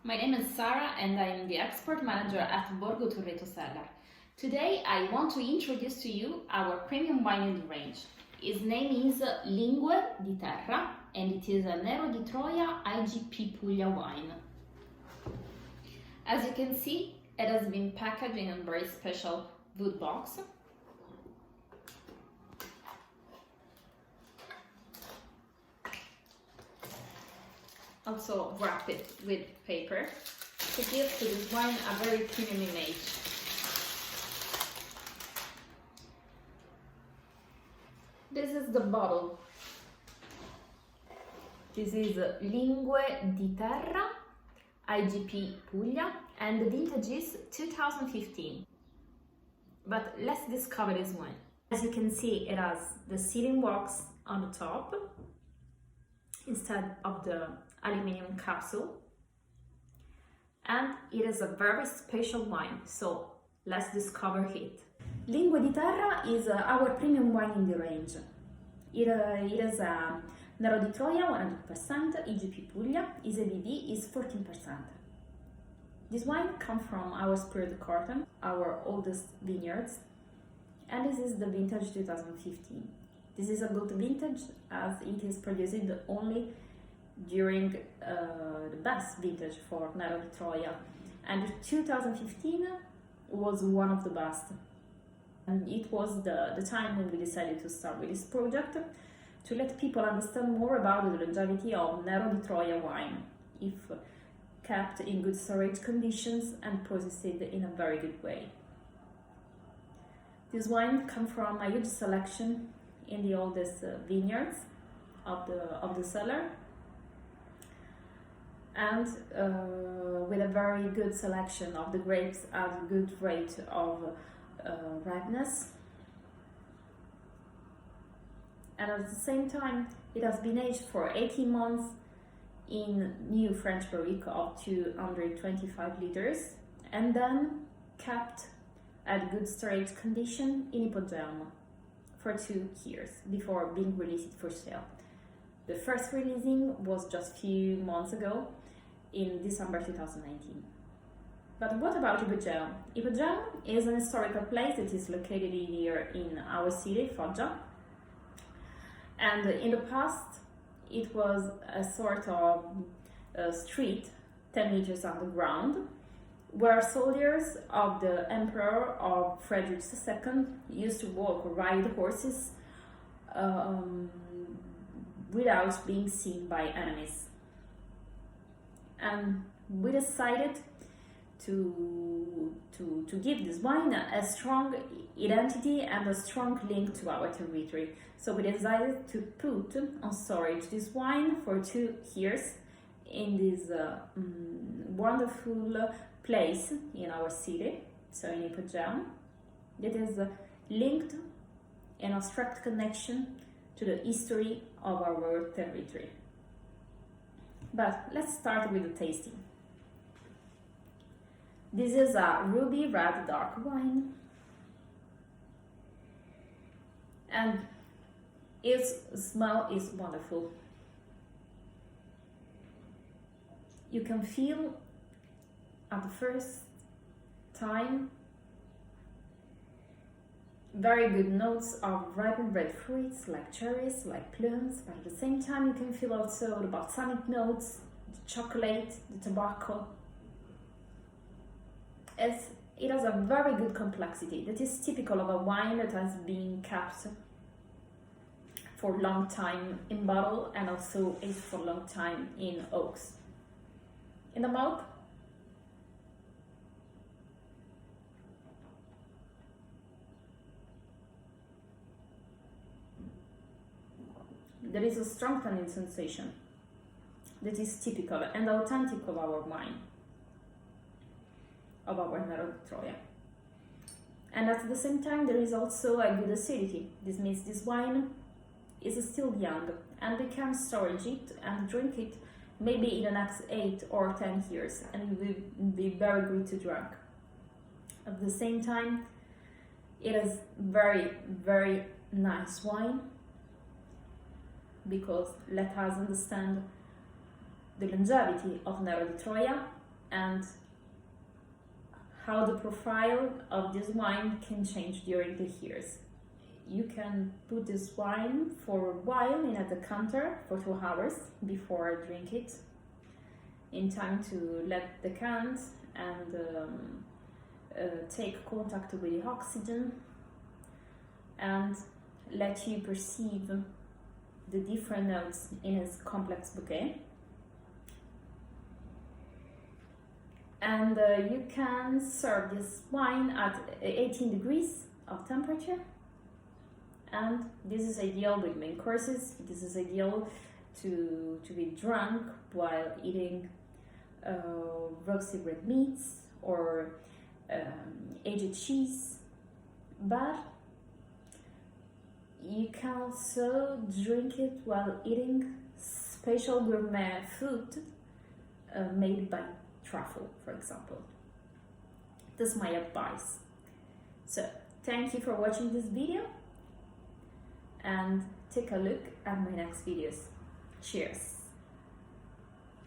My name is Sara and I am the export manager at Borgo Turrito cellar. Today I want to introduce to you our premium wine in the range. Its name is Lingue di Terra and it is a Nero di Troia IGP Puglia wine. As you can see, it has been packaged in a very special wood box. Also wrap it with paper to give to this wine a very premium image. This is the bottle. This is Lingue di Terra IGP Puglia and the vintage is 2015. But let's discover this wine. As you can see, it has the sealing wax on the top instead of the aluminium capsule, and it is a very special wine, so let's discover it. Lingue di Terra is our premium wine in the range. It is a Nero di Troia 100%, IGP Puglia, its ABV is 14%. This wine comes from our Spirit Carton, our oldest vineyards, and this is the vintage 2015. This is a good vintage as it is produced only during the best vintage for Nero di Troia, and 2015 was one of the best. And it was the time when we decided to start with this project to let people understand more about the longevity of Nero di Troia wine, if kept in good storage conditions and processed in a very good way. This wine comes from a huge selection in the oldest vineyards of the cellar, and with a very good selection of the grapes at a good rate of ripeness. And at the same time, it has been aged for 18 months in new French barrique of 225 liters, and then kept at good storage condition in Opulent for 2 years before being released for sale. The first releasing was just a few months ago in December 2019. But what about Opulent? Opulent is an historical place that is located here in our city, Foggia. And in the past, it was a sort of street 10 meters underground where soldiers of the Emperor of Frederick II used to walk or ride horses without being seen by enemies. And we decided to give this wine a strong identity and a strong link to our territory. So we decided to put on storage this wine for 2 years in this wonderful place in our city, so in Opulent, that is linked in a strict connection to the history of our territory. But let's start with the tasting. This is a ruby red dark wine, and its smell is wonderful. You can feel at the first time very good notes of ripened red fruits like cherries, like plums, but at the same time you can feel also the balsamic notes, the chocolate, the tobacco. It has a very good complexity that is typical of a wine that has been kept for a long time in bottle and also aged for a long time in oaks. In the mouth, there is a strong tannin sensation that is typical and authentic of our wine, of our Nero di Troia. And at the same time, there is also a good acidity. This means this wine is still young and we can storage it and drink it maybe in the next 8 or 10 years and it will be very good to drink. At the same time, it is very, very nice wine because let us understand the longevity of Nero di Troia and how the profile of this wine can change during the years. You can put this wine for a while in a decanter for 2 hours before I drink it, in time to let decant and take contact with the oxygen and let you perceive the different notes in its complex bouquet. And you can serve this wine at 18 degrees of temperature, and this is ideal with main courses. This is ideal to be drunk while eating roasted red meats or aged cheese, but you can also drink it while eating special gourmet food made by truffle, for example. That's my advice. So thank you for watching this video, and take a look at my next videos. Cheers!